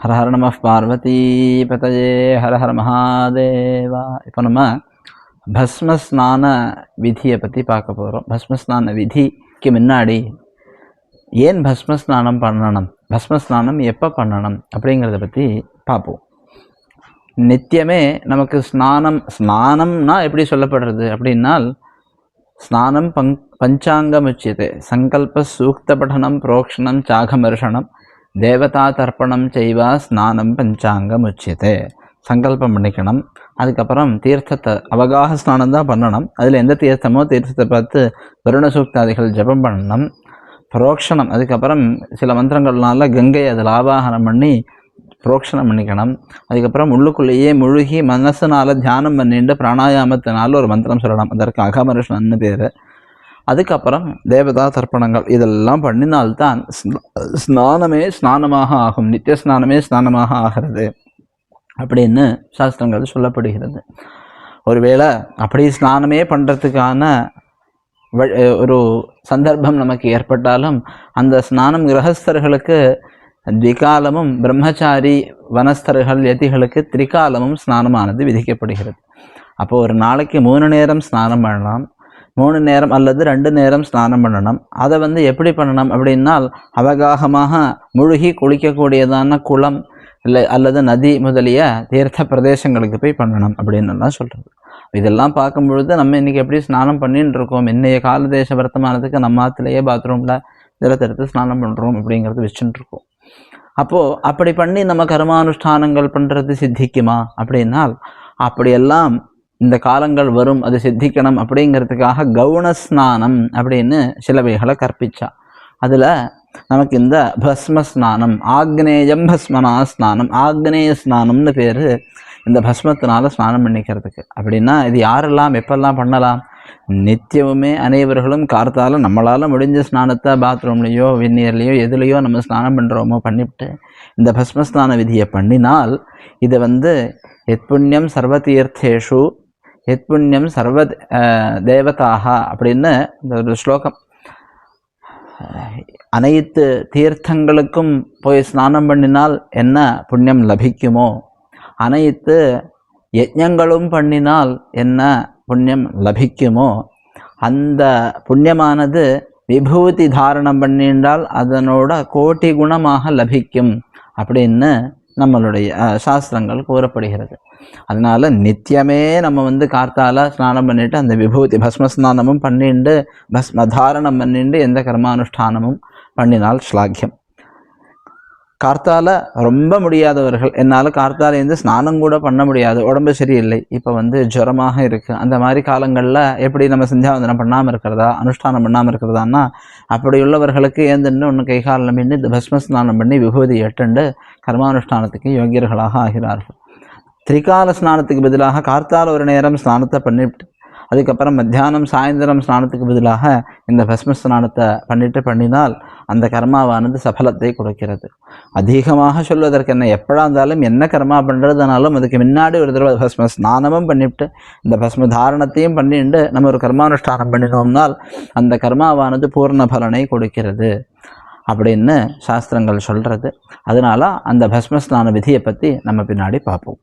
ஹர ஹர நம பார்வதி பதயே ஹர ஹர மகாதேவா. இப்போ நம்ம பஸ்மஸ்நான விதியை பற்றி பார்க்க போகிறோம். பஸ்மஸ்நான விதிக்கு முன்னாடி ஏன் பஸ்மஸ்நானம் பண்ணணும், பஸ்மஸ்நானம் எப்போ பண்ணணும் அப்படிங்கிறத பற்றி பார்ப்போம். நித்தியமே நமக்கு ஸ்நானம்னா எப்படி சொல்லப்படுறது அப்படின்னால், ஸ்நானம் பஞ்சாங்கம் உச்சியதே, சங்கல்ப சூக்த படனம் புரோக்ஷணம் சாகமர்ஷனம் தேவதா தர்ப்பணம் செய்வா ஸ்நானம் பஞ்சாங்கம் உச்சியதே. சங்கல்பம் பண்ணிக்கணும், அதுக்கப்புறம் தீர்த்தத்தை அவகாக ஸ்நானம் தான் பண்ணணும். அதில் எந்த தீர்த்தமோ தீர்த்தத்தை பார்த்து வருண சூக்தாதிகள் ஜபம் பண்ணணும். புரோக்ஷணம், அதுக்கப்புறம் சில மந்திரங்கள்னால கங்கை அதில் ஆவாகனம் பண்ணி புரோக்ஷணம் பண்ணிக்கணும். அதுக்கப்புறம் உள்ளுக்குள்ளேயே முழுகி மனசுனால தியானம் பண்ணிட்டு பிராணாயாமத்தினால ஒரு மந்திரம் சொல்லணும், அதற்கு அகமர்ஷனம்னு பேர். அதுக்கப்புறம் தேவதா தர்ப்பணங்கள் இதெல்லாம் பண்ணினால்தான் ஸ்நானமே ஸ்நானமாக ஆகும், நித்திய ஸ்நானமே ஸ்நானமாக ஆகிறது அப்படின்னு சாஸ்திரங்கள் சொல்லப்படுகிறது. ஒருவேளை அப்படி ஸ்நானமே பண்ணுறதுக்கான ஒரு சந்தர்ப்பம் நமக்கு ஏற்பட்டாலும் அந்த ஸ்நானம் கிரகஸ்தர்களுக்கு திகாலமும், பிரம்மச்சாரி வனஸ்தர்கள் யதிகளுக்கு திரிகாலமும் ஸ்நானமானது விதிக்கப்படுகிறது. அப்போ ஒரு நாளைக்கு 3 நேரம் ஸ்நானம் பண்ணலாம், 3 நேரம் அல்லது 2 நேரம் ஸ்நானம் பண்ணணும். அதை எப்படி பண்ணணும் அப்படின்னால், அவகாகமாக முழுகி குளிக்கக்கூடியதான குளம் இல்லை அல்லது நதி முதலிய தீர்த்த பிரதேசங்களுக்கு போய் பண்ணணும் அப்படின்னுலாம் சொல்கிறது. இதெல்லாம் பார்க்கும் பொழுது நம்ம இன்றைக்கி எப்படி ஸ்நானம் பண்ணின்னு இருக்கோம், இன்னைய கால தேச வர்த்தமானத்துக்கு நம்ம ஆற்றுலையே பாத்ரூமில் ஜலத்தெடுத்து ஸ்நானம் பண்ணுறோம் அப்படிங்கிறது வச்சுட்டு இருக்கோம். அப்போது அப்படி பண்ணி நம்ம கர்மானுஷ்டானங்கள் பண்ணுறது சித்திக்குமா அப்படின்னால், அப்படியெல்லாம் இந்த காலங்கள் வரும், அது சித்திக்கணும் அப்படிங்கிறதுக்காக கவுணஸ்நானம் அப்படின்னு சிலவைகளை கற்பிச்சா. அதில் நமக்கு இந்த பஸ்ம ஸ்நானம், ஆக்னேயம் பஸ்மனா ஸ்நானம், ஆக்னேய ஸ்நானம்னு பேர் இந்த பஸ்மத்தினால ஸ்நானம் பண்ணிக்கிறதுக்கு. அப்படின்னா இது யாரெல்லாம் எப்பெல்லாம் பண்ணலாம்? நித்தியமுமே அனைவர்களும் கார்த்தால நம்மளால் முடிஞ்ச ஸ்நானத்தை பாத்ரூம்லேயோ வெந்நீர்லேயோ எதுலேயோ நம்ம ஸ்நானம் பண்ணுறோமோ பண்ணிவிட்டு இந்த பஸ்மஸ்நான விதியை பண்ணினால் இது எத் புண்ணியம் சர்வ தீர்த்தேஷு எத் புண்ணியம் சர்வ தேவதாக அப்படின்னு இந்த ஒரு ஸ்லோகம். அனைத்து தீர்த்தங்களுக்கும் போய் ஸ்நானம் பண்ணினால் என்ன புண்ணியம் லபிக்குமோ, அனைத்து யஜ்ஞங்களும் பண்ணினால் என்ன புண்ணியம் லபிக்குமோ, அந்த புண்ணியமானது விபூதி தாரணம் பண்ணினால் அதனோட கோட்டி குணமாக லபிக்கும் அப்படின்னு நம்மளுடைய சாஸ்திரங்கள் கூறப்படுகிறது. அதனால் நித்தியமே நம்ம கார்த்தால ஸ்நானம் பண்ணிட்டு அந்த விபூதி பஸ்மஸ்நானமும் பண்ணிட்டு பஸ்மதாரணம் பண்ணிட்டு எந்த கர்மானுஷ்டானமும் பண்ணினால் ஸ்லாக்கியம். கார்த்தால ரொம்ப முடியாதவர்கள், என்னால் கார்த்தாலேருந்து ஸ்நானம் கூட பண்ண முடியாது, உடம்பு சரியில்லை, இப்போ ஜுரமாக இருக்குது, அந்த மாதிரி காலங்களில் எப்படி நம்ம சந்தியாவந்தனம் பண்ணாமல் இருக்கிறதா, அனுஷ்டானம் பண்ணாமல் இருக்கிறதான்னா, அப்படி உள்ளவர்களுக்கு ஏந்துன்னு ஒன்று கைகாலம் பண்ணி இந்த பஸ்மஸ்நானம் பண்ணி விபூதி எட்டுண்டு கர்மானுஷ்டானத்துக்கு யோகியர்களாக ஆகிறார்கள். திரிகால ஸ்நானத்துக்கு பதிலாக கார்த்தால ஒரு நேரம் ஸ்நானத்தை பண்ணிவிட்டு அதுக்கப்புறம் மத்தியானம் சாயந்தரம் ஸ்நானத்துக்கு பதிலாக இந்த பஸ்ம ஸ்நானத்தை பண்ணினால் அந்த கர்மாவானது சபலத்தை கொடுக்கிறது. அதிகமாக சொல்வதற்கு என்ன, எப்படா இருந்தாலும் என்ன கர்மா பண்ணுறதுனாலும் அதுக்கு முன்னாடி ஒரு தடவை பஸ்ம ஸ்நானமும் பண்ணிவிட்டு இந்த பஸ்ம தாரணத்தையும் பண்ணிட்டு நம்ம ஒரு கர்மானுஷ்டானம் பண்ணினோம்னால் அந்த கர்மாவானது பூர்ண பலனை கொடுக்கிறது அப்படின்னு சாஸ்திரங்கள் சொல்கிறது. அதனால் அந்த பஸ்மஸ்நான விதியை பற்றி நம்ம பின்னாடி பார்ப்போம்.